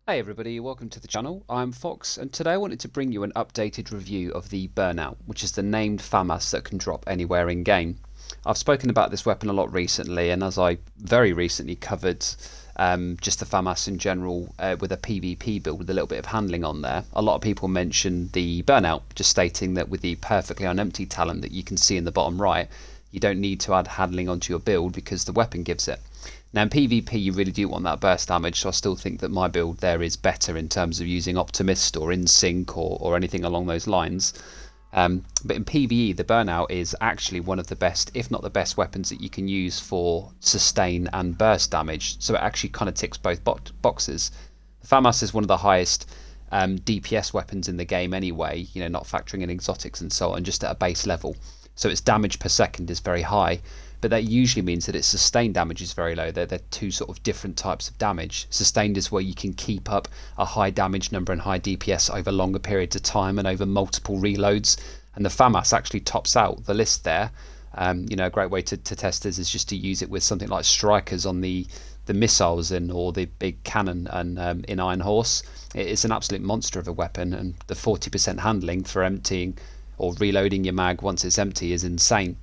Hey everybody, welcome to the channel. I'm Fox, and today I wanted to bring you an updated review of the Burnout, which is the named FAMAS that can drop anywhere in game. I've spoken about this weapon a lot recently, and as I very recently covered just the FAMAS in general with a PvP build with a little bit of handling on there, a lot of people mentioned the Burnout, just stating that with the perfectly unemptied talent that you can see in the bottom right, you don't need to add handling onto your build because the weapon gives it. Now in PvP you really do want that burst damage, so I still think that my build there is better in terms of using Optimist or InSync or anything along those lines. But in PvE the Burnout is actually one of the best, if not the best weapons that you can use for sustain and burst damage, so it actually kind of ticks both boxes. The FAMAS is one of the highest DPS weapons in the game anyway, you know, not factoring in exotics and so on, just at a base level. So its damage per second is very high, but that usually means that its sustained damage is very low. They're two sort of different types of damage. Sustained is where you can keep up a high damage number and high DPS over longer periods of time and over multiple reloads, and the FAMAS actually tops out the list there. You know, a great way to test this is just to use it with something like strikers on the missiles or the big cannon and in Iron Horse. It's an absolute monster of a weapon, and the 40% handling for emptying or reloading your mag once it's empty is insane.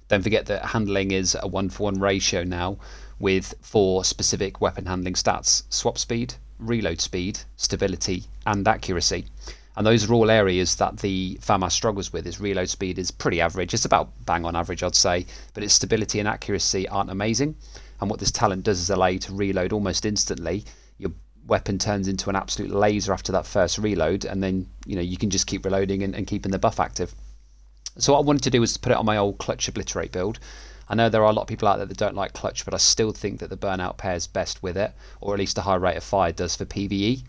Don't forget that handling is a 1-for-1 ratio now with 4 specific weapon handling stats: swap speed, reload speed, stability and accuracy. And those are all areas that the FAMAS struggles with. Its reload speed is pretty average, it's about bang on average I'd say, but its stability and accuracy aren't amazing. And what this talent does is allow you to reload almost instantly. Your weapon turns into an absolute laser after that first reload, and then you can just keep reloading and keeping the buff active. So what I wanted to do was put it on my old Clutch Obliterate build. I know there are a lot of people out there that don't like Clutch, but I still think that the Burnout pairs best with it, or at least a high rate of fire does for PvE,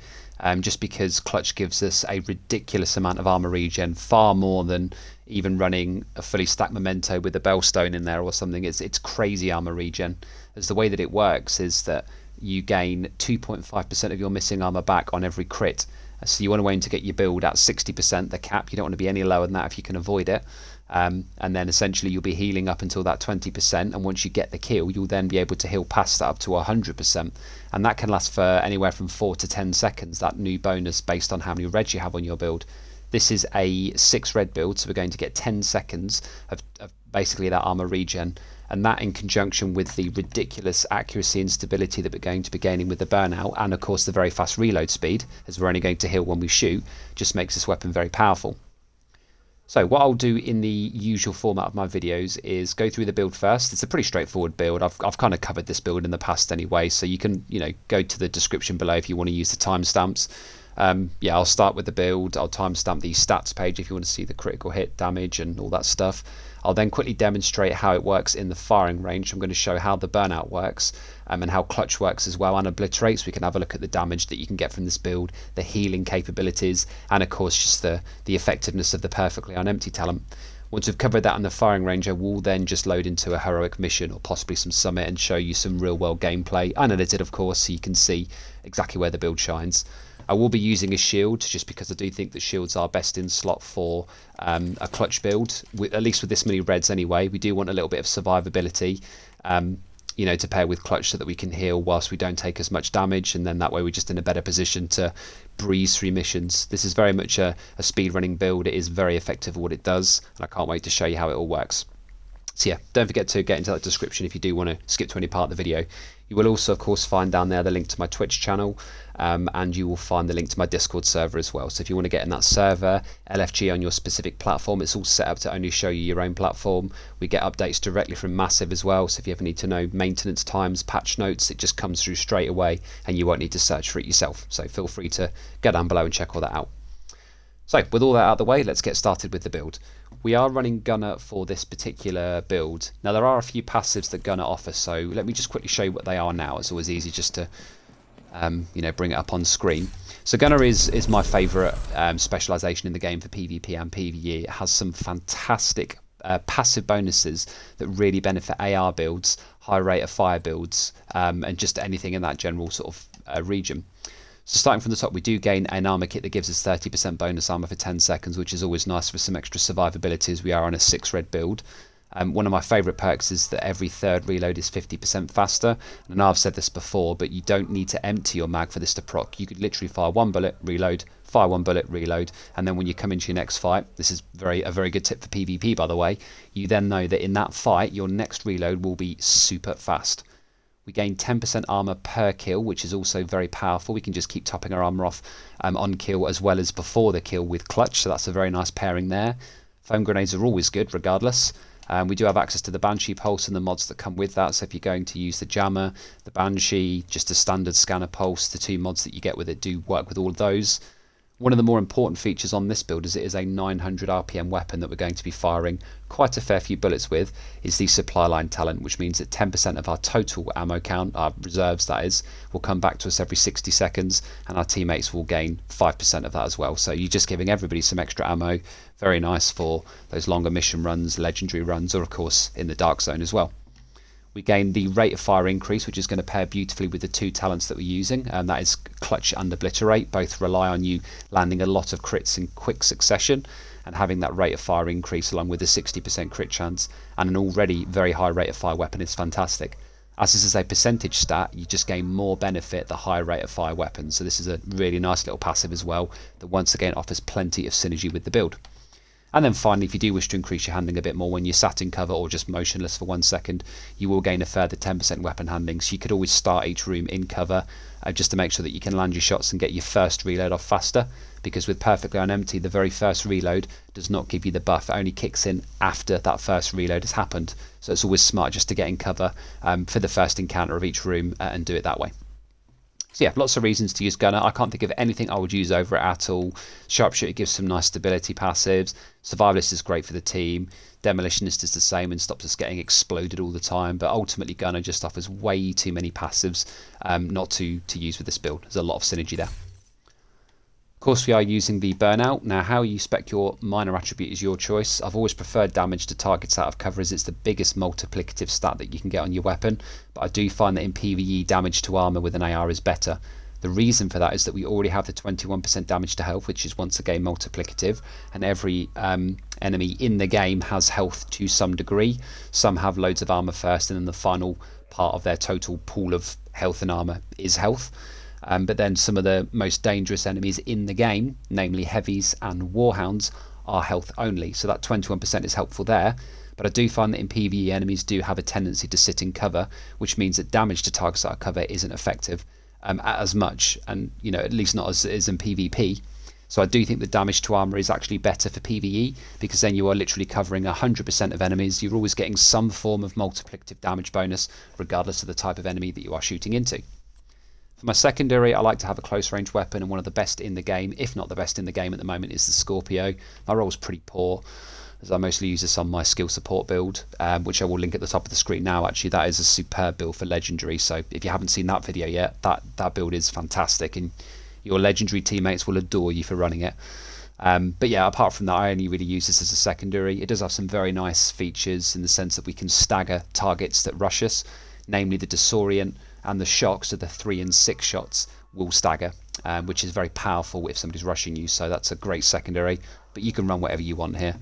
just because Clutch gives us a ridiculous amount of armor regen, far more than even running a fully stacked Memento with a Bellstone in there or something. It's crazy armor regen, as the way that it works is that you gain 2.5% of your missing armor back on every crit. So you want to aim to get your build at 60%, the cap. You don't want to be any lower than that if you can avoid it. And then essentially you'll be healing up until that 20%, and once you get the kill you'll then be able to heal past that up to 100%, and that can last for anywhere from 4 to 10 seconds, that new bonus based on how many reds you have on your build. This is a 6 red build, so we're going to get 10 seconds of basically that armor regen, and that in conjunction with the ridiculous accuracy and stability that we're going to be gaining with the Burnout, and of course the very fast reload speed, as we're only going to heal when we shoot, just makes this weapon very powerful. So what I'll do in the usual format of my videos is go through the build first. It's a pretty straightforward build. I've kind of covered this build in the past anyway, so you can go to the description below if you want to use the timestamps. Yeah, I'll start with the build. I'll timestamp the stats page if you want to see the critical hit damage and all that stuff. I'll then quickly demonstrate how it works in the firing range. I'm going to show how the Burnout works and how Clutch works as well, and Obliterate, so we can have a look at the damage that you can get from this build, the healing capabilities, and of course just the effectiveness of the perfectly unempty talent. Once we've covered that in the firing range, I will then just load into a heroic mission or possibly some summit and show you some real world gameplay, unedited of course, so you can see exactly where the build shines. I will be using a shield just because I do think that shields are best in slot for a Clutch build, at least with this many reds anyway. We do want a little bit of survivability, to pair with Clutch so that we can heal whilst we don't take as much damage, and then that way we're just in a better position to breeze through missions. This is very much a speed running build. It is very effective at what it does, and I can't wait to show you how it all works. So yeah, don't forget to get into that description if you do want to skip to any part of the video. You will also of course find down there the link to my Twitch channel, and you will find the link to my Discord server as well. So if you want to get in that server, LFG on your specific platform, it's all set up to only show you your own platform. We get updates directly from Massive as well, so if you ever need to know maintenance times, patch notes, it just comes through straight away and you won't need to search for it yourself. So feel free to go down below and check all that out. So with all that out of the way, let's get started with the build. We are running Gunner for this particular build. Now there are a few passives that Gunner offers, so let me just quickly show you what they are now. It's always easy just to bring it up on screen. So Gunner is my favourite specialisation in the game for PvP and PvE. It has some fantastic passive bonuses that really benefit AR builds, high rate of fire builds, and just anything in that general sort of region. So starting from the top, we do gain an armor kit that gives us 30% bonus armor for 10 seconds, which is always nice for some extra survivability as we are on a 6 red build. One of my favourite perks is that every third reload is 50% faster. And I know I've said this before, but you don't need to empty your mag for this to proc. You could literally fire one bullet, reload, fire one bullet, reload, and then when you come into your next fight, this is a very good tip for PvP by the way, you then know that in that fight your next reload will be super fast. We gain 10% armor per kill, which is also very powerful. We can just keep topping our armor off on kill as well as before the kill with clutch, so that's a very nice pairing there. Foam grenades are always good regardless. We do have access to the Banshee Pulse and the mods that come with that, so if you're going to use the Jammer, the Banshee, just a standard Scanner Pulse, the two mods that you get with it do work with all of those. One of the more important features on this build is it is a 900 RPM weapon that we're going to be firing quite a fair few bullets with, is the supply line talent, which means that 10% of our total ammo count, our reserves that is, will come back to us every 60 seconds and our teammates will gain 5% of that as well. So you're just giving everybody some extra ammo, very nice for those longer mission runs, legendary runs, or of course in the dark zone as well. We gain the rate of fire increase, which is going to pair beautifully with the two talents that we're using, and that is Clutch and Obliterate. Both rely on you landing a lot of crits in quick succession and having that rate of fire increase along with a 60% crit chance and an already very high rate of fire weapon is fantastic. As this is a percentage stat, you just gain more benefit the higher rate of fire weapon, so this is a really nice little passive as well that once again offers plenty of synergy with the build. And then finally, if you do wish to increase your handling a bit more when you're sat in cover or just motionless for 1 second, you will gain a further 10% weapon handling. So you could always start each room in cover just to make sure that you can land your shots and get your first reload off faster, because with perfectly unempty, the very first reload does not give you the buff. It only kicks in after that first reload has happened. So it's always smart just to get in cover for the first encounter of each room and do it that way. So yeah, lots of reasons to use Gunner. I can't think of anything I would use over it at all. Sharpshooter gives some nice stability passives. Survivalist is great for the team. Demolitionist is the same and stops us getting exploded all the time. But ultimately Gunner just offers way too many passives not to use with this build. There's a lot of synergy there. Of course we are using the Burnout. Now how you spec your minor attribute is your choice. I've always preferred damage to targets out of cover as it's the biggest multiplicative stat that you can get on your weapon, but I do find that in PvE damage to armor with an AR is better. The reason for that is that we already have the 21% damage to health, which is once again multiplicative, and every enemy in the game has health to some degree. Some have loads of armor first and then the final part of their total pool of health and armor is health. But then some of the most dangerous enemies in the game, namely heavies and warhounds, are health only, so that 21% is helpful there. But I do find that in PvE enemies do have a tendency to sit in cover, which means that damage to targets out of cover isn't effective as much, and at least not as it is in PvP. So I do think the damage to armor is actually better for PvE, because then you are literally covering 100% of enemies. You're always getting some form of multiplicative damage bonus regardless of the type of enemy that you are shooting into. For my secondary, I like to have a close range weapon, and one of the best in the game, if not the best in the game at the moment, is the Scorpio. My roll's pretty poor, as I mostly use this on my skill support build, which I will link at the top of the screen now. Actually, that is a superb build for legendary, so if you haven't seen that video yet, that build is fantastic, and your legendary teammates will adore you for running it. But yeah, apart from that, I only really use this as a secondary. It does have some very nice features in the sense that we can stagger targets that rush us, namely the Disorient and the Shock, so the 3 and 6 shots will stagger, which is very powerful if somebody's rushing you, so that's a great secondary, but you can run whatever you want here.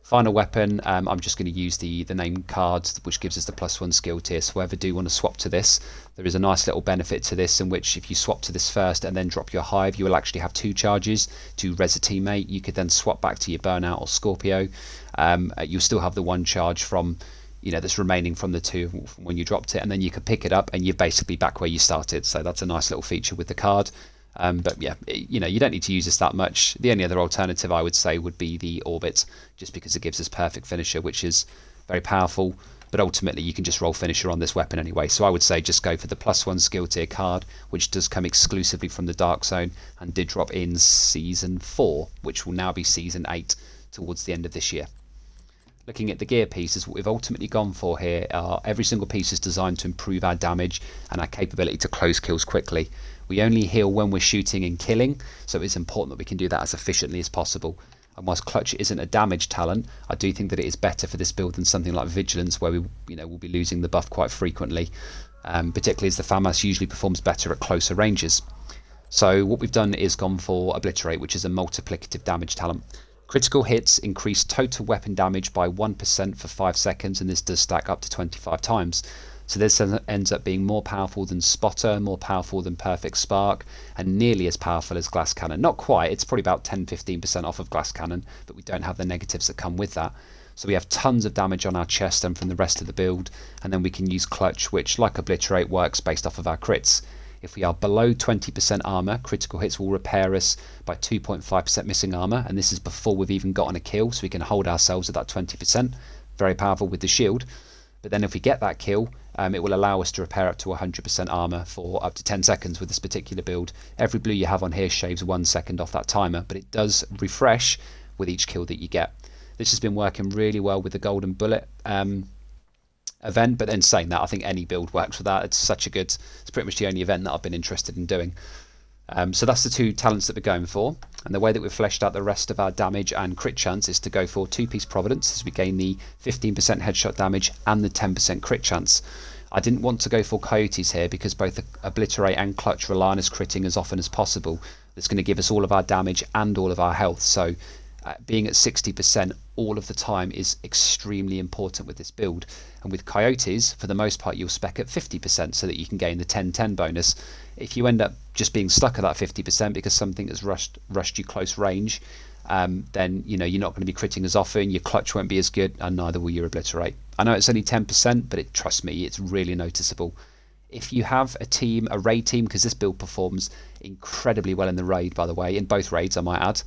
Final weapon, I'm just going to use the name card, which gives us the +1 skill tier, so whoever do want to swap to this, there is a nice little benefit to this, in which if you swap to this first and then drop your Hive, you will actually have 2 charges to res a teammate. You could then swap back to your Burnout or Scorpio. You'll still have the 1 charge from that's remaining from the 2 from when you dropped it, and then you can pick it up and you're basically back where you started. So that's a nice little feature with the card. But yeah, you don't need to use this that much. The only other alternative I would say would be the Orbit, just because it gives us perfect finisher, which is very powerful, but ultimately you can just roll finisher on this weapon anyway. So I would say just go for the +1 skill tier card, which does come exclusively from the Dark Zone and did drop in Season 4, which will now be Season 8 towards the end of this year. Looking at the gear pieces, what we've ultimately gone for here are every single piece is designed to improve our damage and our capability to close kills quickly. We only heal when we're shooting and killing, so it's important that we can do that as efficiently as possible. And whilst Clutch isn't a damage talent, I do think that it is better for this build than something like Vigilance, where we'll be losing the buff quite frequently, particularly as the FAMAS usually performs better at closer ranges. So what we've done is gone for Obliterate, which is a multiplicative damage talent. Critical hits increase total weapon damage by 1% for 5 seconds, and this does stack up to 25 times. So this ends up being more powerful than Spotter, more powerful than Perfect Spark, and nearly as powerful as Glass Cannon. Not quite, it's probably about 10-15% off of Glass Cannon, but we don't have the negatives that come with that. So we have tons of damage on our chest and from the rest of the build, and then we can use Clutch, which, like Obliterate, works based off of our crits. If we are below 20% armor, critical hits will repair us by 2.5% missing armor, and this is before we've even gotten a kill, so we can hold ourselves at that 20%. Very powerful with the shield. But then if we get that kill, it will allow us to repair up to 100% armor for up to 10 seconds with this particular build. Every blue you have on here shaves 1 second off that timer, but it does refresh with each kill that you get. This has been working really well with the Golden Bullet event, but then saying that, I think any build works with that. It's pretty much the only event that I've been interested in doing. So that's the two talents that we're going for, and the way that we've fleshed out the rest of our damage and crit chance is to go for 2-piece Providence, as we gain the 15% headshot damage and the 10% crit chance. I didn't want to go for Coyotes here because both Obliterate and Clutch rely on us critting as often as possible. That's going to give us all of our damage and all of our health, so being at 60% all of the time is extremely important with this build. And with Coyotes, for the most part, you'll spec at 50% so that you can gain the 10-10 bonus. If you end up just being stuck at that 50% because something has rushed you close range, then you're not going to be critting as often, your Clutch won't be as good, and neither will your Obliterate. I know it's only 10%, but trust me, it's really noticeable. If you have a raid team, because this build performs incredibly well in the raid, by the way, in both raids I might add.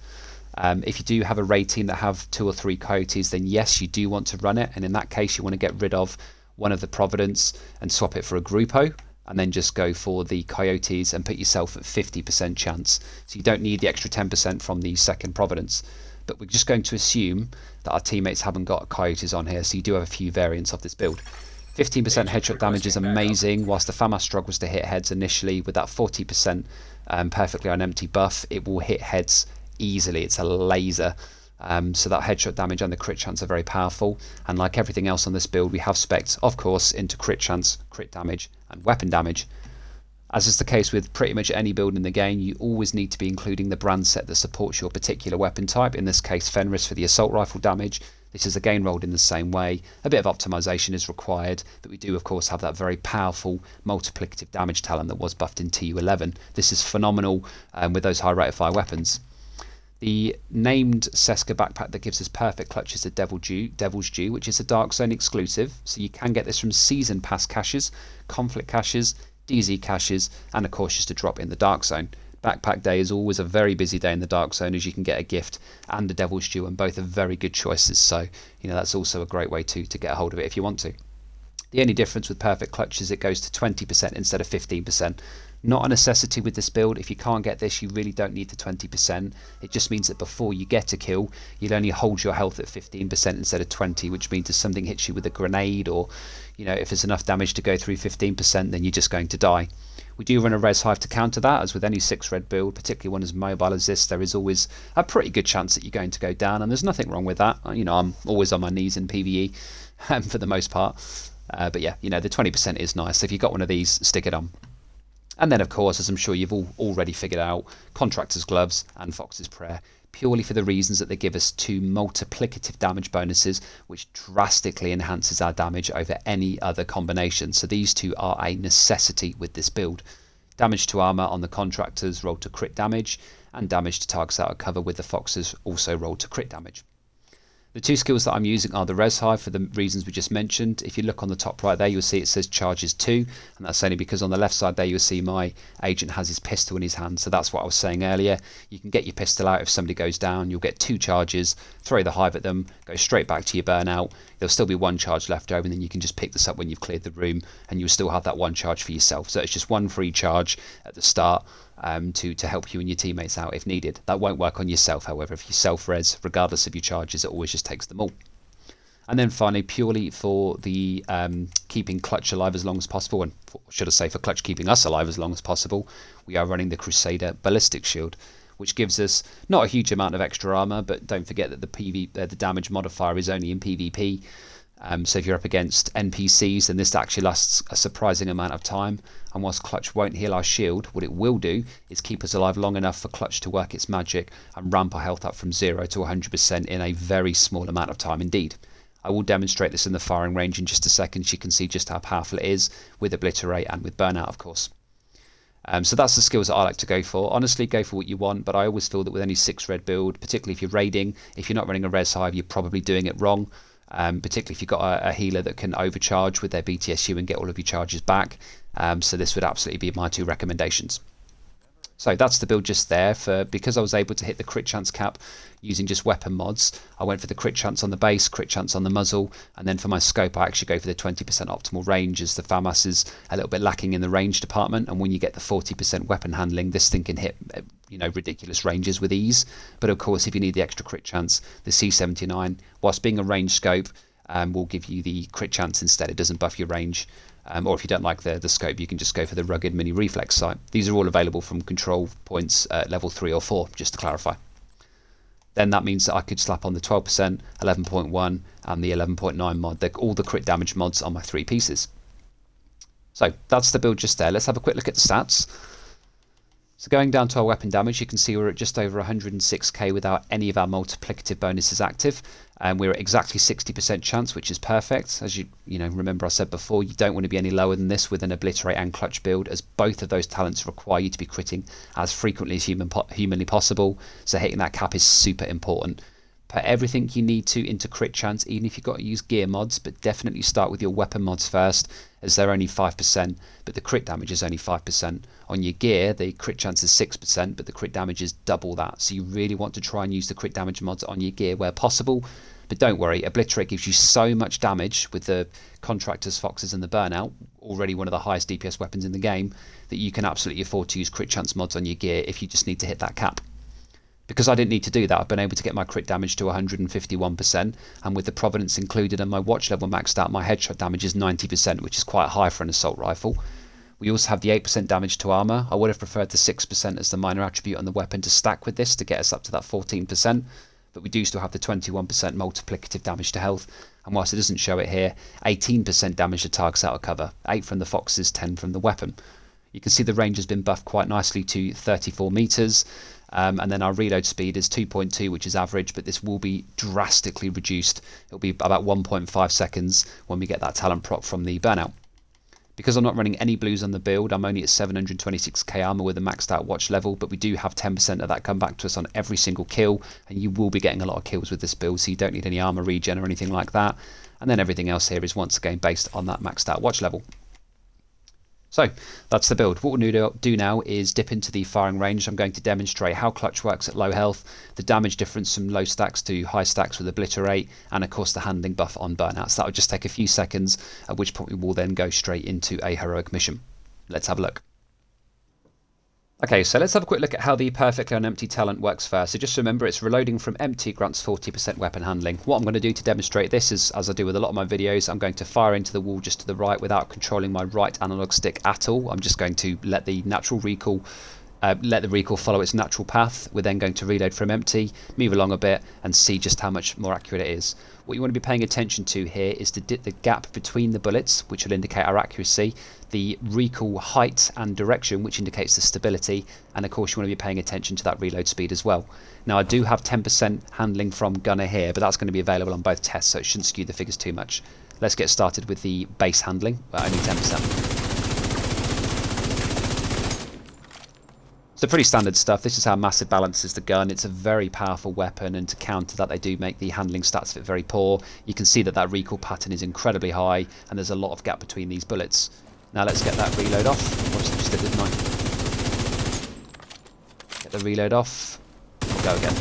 If you do have a raid team that have 2 or 3 Coyotes, then yes, you do want to run it, and in that case you want to get rid of one of the Providence and swap it for a Grupo, and then just go for the Coyotes and put yourself at 50% chance. So you don't need the extra 10% from the second Providence. But we're just going to assume that our teammates haven't got Coyotes on here, so you do have a few variants of this build. 15% headshot damage is amazing. Whilst the FAMAS struggles to hit heads initially, with that 40% perfectly on empty buff, it will hit heads easily. It's a laser. So that headshot damage and the crit chance are very powerful, and like everything else on this build, we have specced, of course, into crit chance, crit damage and weapon damage. As is the case with pretty much any build in the game, you always need to be including the brand set that supports your particular weapon type, in this case Fenris for the assault rifle damage. This is again rolled in the same way. A bit of optimization is required, but we do of course have that very powerful multiplicative damage talent that was buffed in TU11. This is phenomenal with those high rate of fire weapons. The named Seska backpack that gives us perfect clutch is the Devil's Due, which is a Dark Zone exclusive, so you can get this from Season Pass caches, Conflict caches, DZ caches, and of course just a drop in the Dark Zone. Backpack Day is always a very busy day in the Dark Zone, as you can get a gift and a Devil's Due, and both are very good choices, so that's also a great way to get a hold of it if you want to. The only difference with Perfect Clutch is it goes to 20% instead of 15%. Not a necessity with this build. If you can't get this, you really don't need the 20%. It just means that before you get a kill, you'll only hold your health at 15% instead of 20%, which means if something hits you with a grenade, or if there's enough damage to go through 15%, then you're just going to die. We do run a res hive to counter that, as with any 6 red build, particularly one as mobile as this, there is always a pretty good chance that you're going to go down, and there's nothing wrong with that. I'm always on my knees in PvE for the most part. But yeah, the 20% is nice. So if you've got one of these, stick it on. And then, of course, as I'm sure you've all already figured out, Contractor's Gloves and Fox's Prayer, purely for the reasons that they give us 2 multiplicative damage bonuses, which drastically enhances our damage over any other combination. So these 2 are a necessity with this build. Damage to armor on the Contractors rolled to crit damage, and damage to targets out of cover with the Foxes also rolled to crit damage. The 2 skills that I'm using are the Res Hive for the reasons we just mentioned. If you look on the top right there, you'll see it says charges 2, and that's only because on the left side there you'll see my agent has his pistol in his hand, so that's what I was saying earlier. You can get your pistol out if somebody goes down, you'll get 2 charges, throw the hive at them, go straight back to your burnout. There'll still be 1 charge left over, and then you can just pick this up when you've cleared the room, and you'll still have that 1 charge for yourself. So it's just 1 free charge at the start to help you and your teammates out if needed. That won't work on yourself, however. If you self-res, regardless of your charges, it always just takes them all. And then finally, purely for the keeping Clutch alive as long as possible, and should I say for Clutch keeping us alive as long as possible, we are running the Crusader Ballistic Shield, which gives us not a huge amount of extra armor, but don't forget that the damage modifier is only in PvP. So if you're up against NPCs, then this actually lasts a surprising amount of time. And whilst Clutch won't heal our shield, what it will do is keep us alive long enough for Clutch to work its magic and ramp our health up from 0 to 100% in a very small amount of time indeed. I will demonstrate this in the firing range in just a second, so you can see just how powerful it is with Obliterate and with Burnout, of course. So that's the skills that I like to go for. Honestly, go for what you want, but I always feel that with any 6 red build, particularly if you're raiding, if you're not running a res hive, you're probably doing it wrong. Particularly if you've got a healer that can overcharge with their BTSU and get all of your charges back. So this would absolutely be my 2 recommendations. So that's the build just there. Because I was able to hit the crit chance cap using just weapon mods, I went for the crit chance on the base, crit chance on the muzzle, and then for my scope I actually go for the 20% optimal range, as the FAMAS is a little bit lacking in the range department, and when you get the 40% weapon handling, this thing can hit ridiculous ranges with ease. But of course, if you need the extra crit chance, the C79, whilst being a range scope, will give you the crit chance instead. It doesn't buff your range. Or if you don't like the scope, you can just go for the rugged mini reflex sight. These are all available from control points at level 3 or 4, just to clarify. Then that means that I could slap on the 12%, 11.1 and the 11.9 mod. They're all the crit damage mods on my 3 pieces. So that's the build just there. Let's have a quick look at the stats. So going down to our weapon damage, you can see we're at just over 106k without any of our multiplicative bonuses active. And we're at exactly 60% chance, which is perfect. As you remember I said before, you don't want to be any lower than this with an Obliterate and Clutch build, as both of those talents require you to be critting as frequently as humanly possible. So hitting that cap is super important. Put everything you need to into crit chance, even if you've got to use gear mods, but definitely start with your weapon mods first, as they're only 5%, but the crit damage is only 5%. On your gear, the crit chance is 6%, but the crit damage is double that. So you really want to try and use the crit damage mods on your gear where possible. But don't worry, Obliterate gives you so much damage with the Contractors, Foxes and the Burnout, already one of the highest DPS weapons in the game, that you can absolutely afford to use crit chance mods on your gear if you just need to hit that cap. Because I didn't need to do that, I've been able to get my crit damage to 151%, and with the Providence included and my watch level maxed out, my headshot damage is 90%, which is quite high for an assault rifle. We also have the 8% damage to armour. I would have preferred the 6% as the minor attribute on the weapon to stack with this to get us up to that 14%, but we do still have the 21% multiplicative damage to health, and whilst it doesn't show it here, 18% damage to targets out of cover, 8 from the Foxes, 10 from the weapon. You can see the range has been buffed quite nicely to 34 metres. And then our reload speed is 2.2, which is average, but this will be drastically reduced. It'll be about 1.5 seconds when we get that talent proc from the Burnout. Because I'm not running any blues on the build, I'm only at 726k armor with a maxed out watch level, but we do have 10% of that come back to us on every single kill, and you will be getting a lot of kills with this build, so you don't need any armor regen or anything like that. And then everything else here is once again based on that maxed out watch level. So that's the build. What we'll do now is dip into the firing range. I'm going to demonstrate how Clutch works at low health, the damage difference from low stacks to high stacks with Obliterate, and of course the handling buff on Burnout. So that will just take a few seconds, at which point we will then go straight into a heroic mission. Let's have a look. Okay, so let's have a quick look at how the perfectly on empty talent works first. So just remember, it's reloading from empty grants 40% weapon handling. What I'm going to do to demonstrate this is, as I do with a lot of my videos, I'm going to fire into the wall just to the right without controlling my right analog stick at all. I'm just going to let the natural recoil follow its natural path. We're then going to reload from empty, move along a bit, and see just how much more accurate it is. What you want to be paying attention to here is the gap between the bullets, which will indicate our accuracy, the recoil height and direction, which indicates the stability, and of course you want to be paying attention to that reload speed as well. Now I do have 10% handling from gunner here, but that's going to be available on both tests, so it shouldn't skew the figures too much. Let's get started with the base handling, but only 10%. So pretty standard stuff. This is how Massive balances the gun. It's a very powerful weapon, and to counter that they do make the handling stats of it very poor. You can see that that recoil pattern is incredibly high, and there's a lot of gap between these bullets. Now let's get that reload off. Watch that, just did, didn't I? Get the reload off. We'll go again.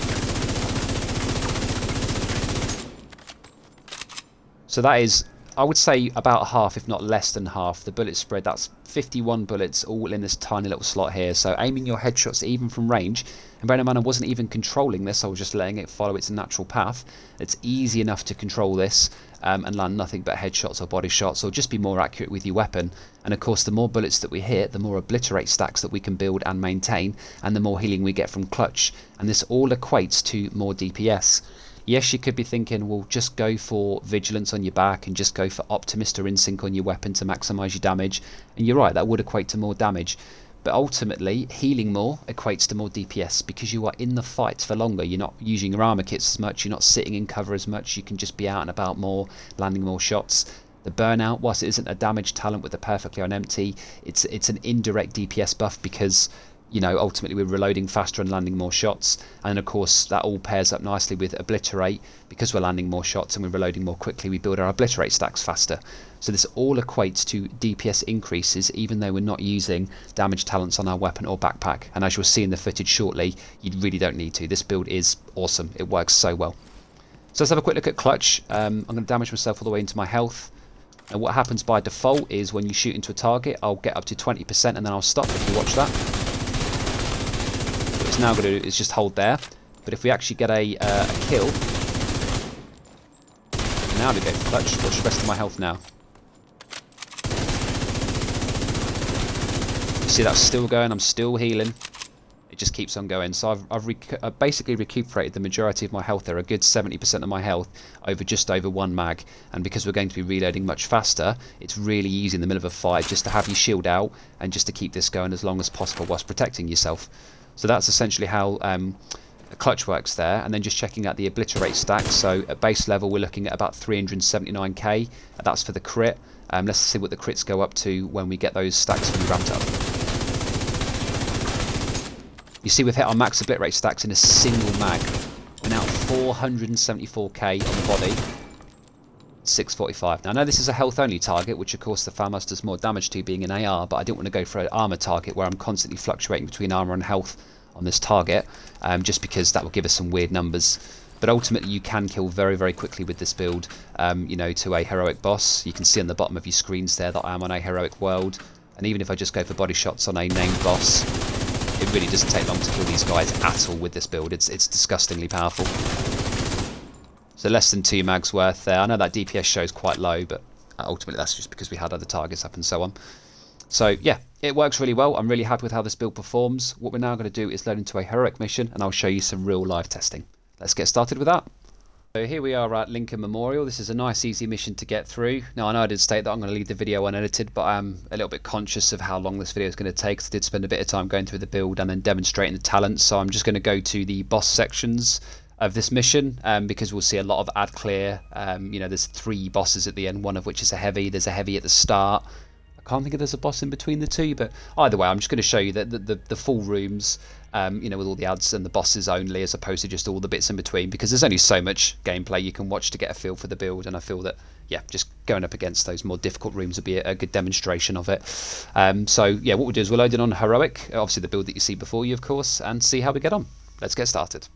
So that is, I would say, about half, if not less than half, the bullet spread. That's 51 bullets all in this tiny little slot here. So aiming your headshots even from range, and bear in mind I wasn't even controlling this, I was just letting it follow its natural path. It's easy enough to control this and land nothing but headshots or body shots, or just be more accurate with your weapon. And of course the more bullets that we hit, the more Obliterate stacks that we can build and maintain, and the more healing we get from Clutch, and this all equates to more DPS. Yes, you could be thinking, well, just go for Vigilance on your back and just go for Optimist or Insync on your weapon to maximise your damage. And you're right, that would equate to more damage. But ultimately, healing more equates to more DPS because you are in the fight for longer. You're not using your armor kits as much, you're not sitting in cover as much, you can just be out and about more, landing more shots. The Burnout, whilst it isn't a damage talent with the perfectly on empty, it's an indirect DPS buff because, you know, ultimately we're reloading faster and landing more shots. And of course that all pairs up nicely with Obliterate. Because we're landing more shots and we're reloading more quickly, we build our Obliterate stacks faster. So this all equates to DPS increases even though we're not using damage talents on our weapon or backpack. And as you'll see in the footage shortly, you really don't need to. This build is awesome, it works so well. So let's have a quick look at Clutch. I'm going to damage myself all the way into my health. And what happens by default is when you shoot into a target, I'll get up to 20% and then I'll stop if you watch that. What it's now going to do is just hold there. But if we actually get a kill, now we go for Clutch. Watch the rest of my health now. You see that's still going, I'm still healing. It just keeps on going. So I've basically recuperated the majority of my health there, a good 70% of my health over just over one mag. And because we're going to be reloading much faster, it's really easy in the middle of a fight just to have your shield out and just to keep this going as long as possible whilst protecting yourself. So that's essentially how Clutch works there. And then just checking out the Obliterate stack. So at base level we're looking at about 379k. That's for the crit. Let's see what the crits go up to when we get those stacks fully ramped up. You see we've hit our max Obliterate stacks in a single mag. We're now at 474k on the body. 645. Now I know this is a health only target, which of course the FAMAS does more damage to being an AR, but I didn't want to go for an armor target where I'm constantly fluctuating between armor and health on this target, just because that will give us some weird numbers. But ultimately you can kill very, very quickly with this build, you know, to a heroic boss. You can see on the bottom of your screens there that I am on a heroic world, and even if I just go for body shots on a named boss, it really doesn't take long to kill these guys at all with this build. It's disgustingly powerful. So less than 2 mags worth there. I know that DPS shows quite low, but ultimately that's just because we had other targets up and so on. So yeah, it works really well. I'm really happy with how this build performs. What we're now going to do is load into a heroic mission and I'll show you some real live testing. Let's get started with that. So here we are at Lincoln Memorial. This is a nice easy mission to get through. Now I know I did state that I'm going to leave the video unedited, but I'm a little bit conscious of how long this video is going to take. I did spend a bit of time going through the build and then demonstrating the talents, so I'm just going to go to the boss sections of this mission, because we'll see a lot of ad clear. You know, there's 3 bosses at the end, one of which is a heavy. There's a heavy at the start. I can't think if there's a boss in between the two, but either way I'm just going to show you the full rooms, you know, with all the ads and the bosses only, as opposed to just all the bits in between, because there's only so much gameplay you can watch to get a feel for the build, and I feel that, yeah, just going up against those more difficult rooms would be a good demonstration of it. So yeah, what we'll do is we'll load it on heroic, obviously the build that you see before you of course, and see how we get on. Let's get started.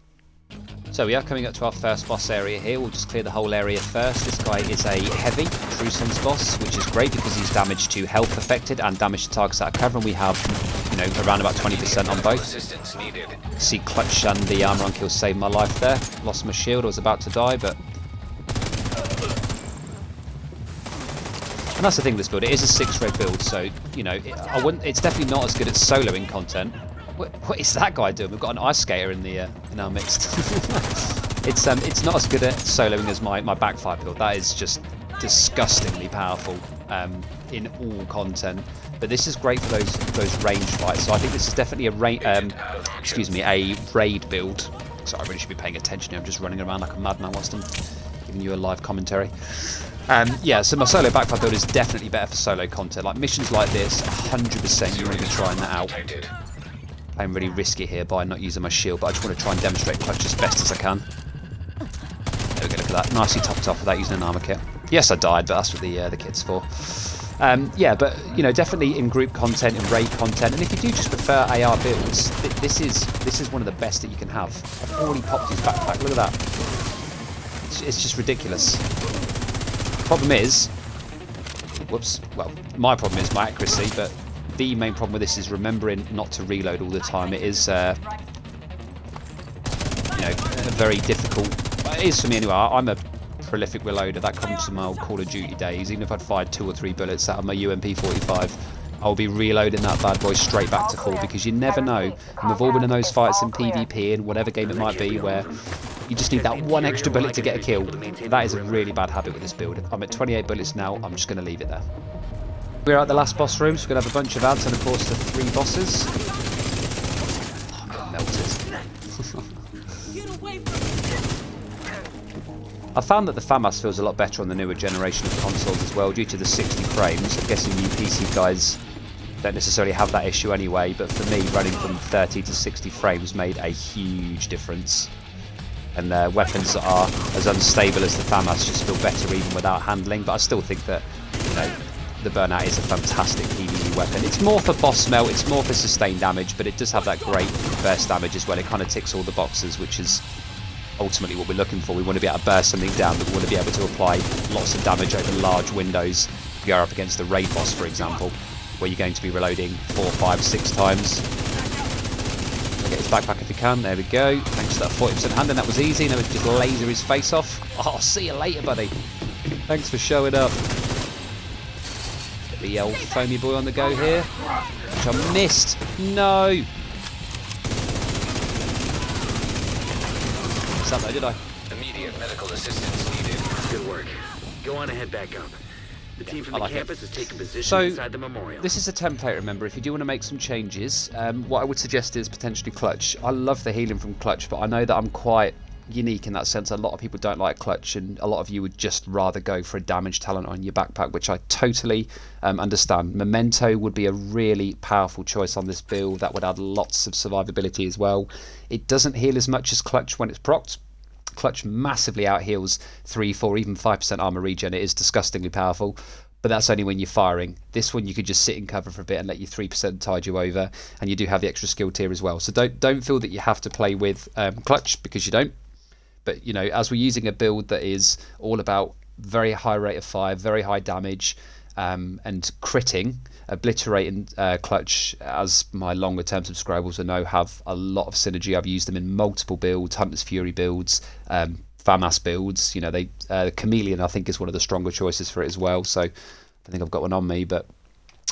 So we are coming up to our first boss area here. We'll just clear the whole area first. This guy is a heavy True Sense boss, which is great because he's damage to health affected and damage to targets that are cover, and we have, you know, around about 20% on both. See Clutch and the armor on kill saved my life there. Lost my shield, I was about to die, but... And that's the thing with this build, it is a 6-red build, so, you know, it's definitely not as good at soloing content. What is that guy doing? We've got an ice skater in our midst. It's not as good at soloing as my backfire build. That is just disgustingly powerful in all content. But this is great for those range fights. So I think this is definitely a raid build. So I really should be paying attention here. I'm just running around like a madman whilst I'm giving you a live commentary. Yeah, so my solo backfire build is definitely better for solo content. Like missions like this, 100% you want to be trying that out. I'm really risky here by not using my shield, but I just want to try and demonstrate Clutch as best as I can. There we go, look at that. Nicely topped off without using an armor kit. Yes, I died, but that's what the kit's for. Yeah, but, you know, definitely in group content, in raid content, and if you do just prefer AR builds, this is one of the best that you can have. I've already popped his backpack, look at that. It's just ridiculous. Problem is, whoops, well, my problem is my accuracy, but the main problem with this is remembering not to reload all the time. It is, you know, very difficult. It is for me anyway. I'm a prolific reloader. That comes from my old Call of Duty days. Even if I'd fired 2 or 3 bullets out of my UMP45, I'll be reloading that bad boy straight back to full, because you never know. And we've all been in those fights in PvP and whatever game it might be where You just need that one extra bullet to get a kill. That is a really bad habit with this build. I'm at 28 bullets now, I'm just going to leave it there. We're at the last boss room, so we're going to have a bunch of ads and of course the 3 bosses. Oh, I'm getting melted. I found that the FAMAS feels a lot better on the newer generation of consoles as well, due to the 60 frames. I'm guessing you PC guys don't necessarily have that issue anyway, but for me, running from 30 to 60 frames made a huge difference. And weapons that are as unstable as the FAMAS just feel better even without handling, but I still think that, you know, the Burnout is a fantastic PvE weapon. It's more for boss melt, it's more for sustained damage, but it does have that great burst damage as well. It kind of ticks all the boxes, which is ultimately what we're looking for. We want to be able to burst something down, but we want to be able to apply lots of damage over large windows. If you're up against the raid boss, for example, where you're going to be reloading 4, 5, 6 times. Get his backpack if you can. There we go. Thanks to that 40% hand, and that was easy. Now we just laser his face off. Oh, see you later, buddy. Thanks for showing up. Get the old foamy boy on the go here, which I missed. No. Missed that though, did I? Immediate medical assistance needed. Good work. Go on ahead back up. The team from the campus has taken position inside the memorial. This is a template, remember. If you do want to make some changes, what I would suggest is potentially Clutch. I love the healing from Clutch, but I know that I'm quite unique in that sense. A lot of people don't like Clutch, and a lot of you would just rather go for a damage talent on your backpack, which I totally understand. Memento would be a really powerful choice on this build. That would add lots of survivability as well. It doesn't heal as much as Clutch when it's procced. Clutch massively out heals 3, 4, even 5% armor regen. It is disgustingly powerful, but that's only when you're firing. This one you could just sit in cover for a bit and let your 3% tide you over, and you do have the extra skill tier as well. So don't feel that you have to play with Clutch, because you don't. But you know, as we're using a build that is all about very high rate of fire, very high damage, and critting, obliterating Clutch, as my longer term subscribers will know, have a lot of synergy. I've used them in multiple builds, Hunter's Fury builds, FAMAS builds. You know, they Chameleon I think is one of the stronger choices for it as well. So I think I've got one on me, but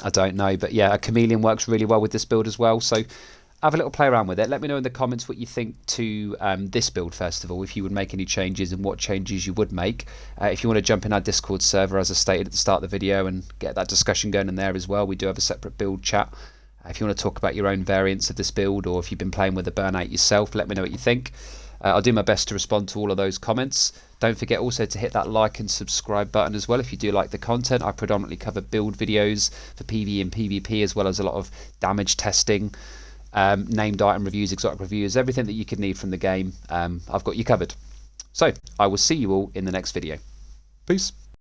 I don't know. But yeah, a Chameleon works really well with this build as well. So have a little play around with it. Let me know in the comments what you think to this build first of all, if you would make any changes and what changes you would make. If you want to jump in our Discord server, as I stated at the start of the video, and get that discussion going in there as well, we do have a separate build chat. If you want to talk about your own variants of this build, or if you've been playing with the Burnout yourself, let me know what you think. I'll do my best to respond to all of those comments. Don't forget also to hit that like and subscribe button as well if you do like the content. I predominantly cover build videos for PvE and PvP, as well as a lot of damage testing, named item reviews, exotic reviews, everything that you could need from the game. I've got you covered. So I will see you all in the next video. Peace.